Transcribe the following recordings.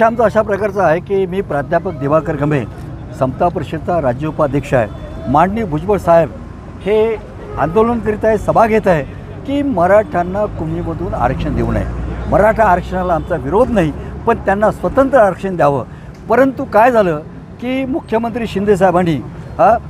आमचा अशा प्रकारचा आहे की मी प्राध्यापक दिवाकर गमे समता परिषदचा राज्य उपाध्यक्ष आहे। माननीय भुजबळ साहेब हे आंदोलन करीत आहे, सभा घेत आहे की मराठ्यांना कुणबीमधून आरक्षण देऊ नये। मराठा आरक्षणाला आमचा विरोध नाही, पण त्यांना स्वतंत्र आरक्षण द्यावं। परंतु काय झालं की मुख्यमंत्री शिंदे साहेबांनी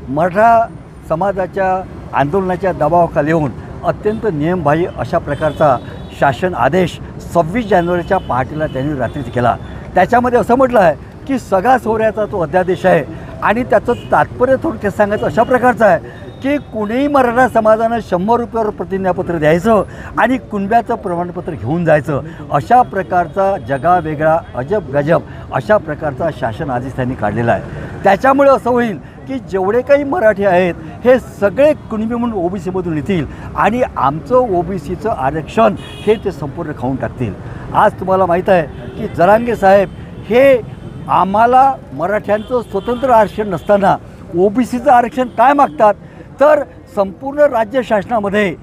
मराठा समाजाच्या आंदोलनाच्या दबावाखाली येऊन अत्यंत नियमबाह्य अशा प्रकारचा शासन आदेश 26 जानेवारीच्या पहाटेला त्यांनी रात्रीच केला। त्याच्यामध्ये असं म्हटलं आहे की सगळा सोहऱ्याचा तो अध्यादेश आहे आणि त्याचं तात्पर्य थोडक्यात सांगायचं अशा प्रकारचं आहे की कुणीही मराठा समाजानं 100 रुपयावर प्रतिज्ञापत्र द्यायचं आणि कुणब्याचं प्रमाणपत्र घेऊन जायचं, अशा प्रकारचा जगावेगळा अजब गजब अशा प्रकारचा शासन आदेश त्यांनी काढलेला आहे। त्याच्यामुळे असं होईल की जेवढे काही मराठी आहेत हे सगळे कुणबी म्हणून ओबीसीमधून येतील आणि आमचं ओबीसीचं आरक्षण हे ते संपूर्ण खाऊन टाकतील। आज तुम्हाला माहीत आहे की जरांगे साहेब हे आम्हाला मराठ्यांचं स्वतंत्र आरक्षण नसताना ओबीसीचं आरक्षण काय मागतात, तर संपूर्ण राज्य शासनामध्ये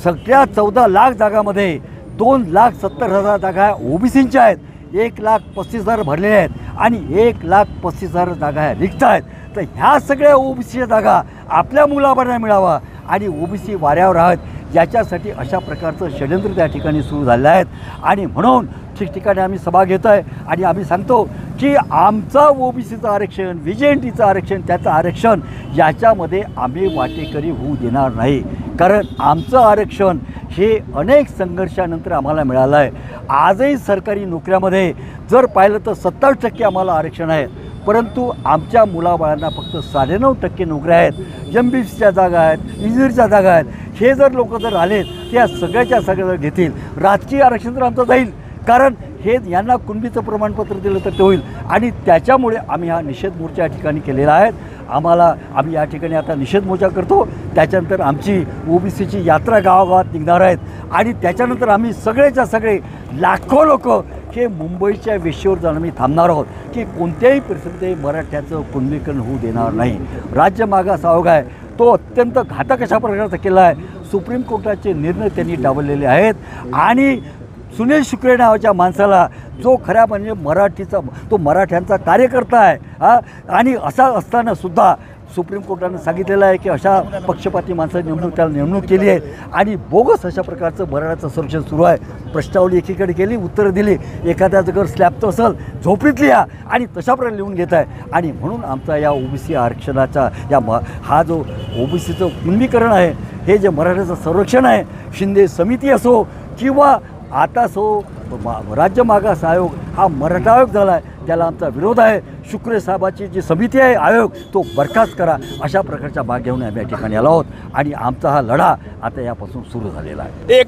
सगळ्या 14 लाख जागामध्ये 2,70,000 जागा ओबीसींच्या आहेत, 1,35,000 भरलेल्या आहेत आणि 1,35,000 जागा ह्या रिक्त आहेत। तर ह्या सगळ्या ओबीसीच्या जागा आपल्या मुलाबाळांना मिळावा आणि ओबीसी वाऱ्यावर आहेत याच्यासाठी अशा प्रकारचं षडयंत्र त्या ठिकाणी सुरू झालं आहेत। आणि म्हणून ठिकठिकाणी आम्ही सभा घेतो आहे आणि आम्ही सांगतो की आमचा ओबीसीचं आरक्षण, व्हीजेएनटीचं आरक्षण, त्याचं आरक्षण याच्यामध्ये आम्ही वाटेकरी होऊ देणार नाही। कारण आमचं आरक्षण हे अनेक संघर्षानंतर आम्हाला मिळालं आहे। आजही सरकारी नोकऱ्यामध्ये जर पाहिलं तर 27% आम्हाला आरक्षण आहे, परंतु आमच्या मुलाबाळांना फक्त 9.5% नोकऱ्या आहेत। MBCच्या जागा आहेत, इंजिनिअरच्या जागा आहेत। हे जर लोक जर आले त्या सगळ्याच्या सगळ्या घेतील। राजकीय आरक्षण तर आमचं जाईल, कारण हे यांना कुणबीचं प्रमाणपत्र दिलं तर ते होईल आणि त्याच्यामुळे आम्ही हा निषेध मोर्चा या ठिकाणी केलेला आहे। आम्ही या ठिकाणी आता निषेध मोर्चा करतो, त्याच्यानंतर आमची ओबीसीची यात्रा गावागावात निघणार आहेत आणि त्याच्यानंतर आम्ही सगळेच्या सगळे लाखो लोक हे मुंबईच्या वेशीवर जाऊन आम्ही थांबणार आहोत की कोणत्याही परिस्थितीत मराठ्याचं कुणबीकरण होऊ देणार नाही। राज्य मागास आयोग आहे तो अत्यंत घातक अशा प्रकारचा केला आहे। सुप्रीम कोर्टाचे निर्णय त्यांनी डावललेले आहेत आणि सुनील शुक्रे नावाच्या माणसाला जो खऱ्या म्हणजे मराठ्यांचा कार्यकर्ता आहे आणि असा असताना सुद्धा सुप्रीम कोर्टानं सांगितलेलं आहे की अशा पक्षपाती माणसाची नेमणूक केली आहे आणि बोगस अशा प्रकारचं मराठ्याचं संरक्षण सुरू आहे। प्रश्नावली एकीकडे केली, उत्तरं दिली, एखाद्या जर स्लॅबचं असेल झोपडीत लिहा आणि तशा प्रकारे लिहून घेत आहे। आणि म्हणून आमचा या ओबीसी आरक्षणाचा हा जो ओबीसीचं कुणबीकरण आहे, हे जे मराठ्याचं संरक्षण आहे, शिंदे समिती असो किंवा आता राज्य मागास आयोग हा मराठा आयोग झाला आहे, त्याला आमचा विरोध आहे। शुक्रे साहेबाची जी समिती आहे आयोग तो बरखास्त करा अशा प्रकारच्या भाग घेऊन आम्ही या ठिकाणी आलो आहोत आणि आमचा हा लढा आता यापासून सुरू झालेला आहे।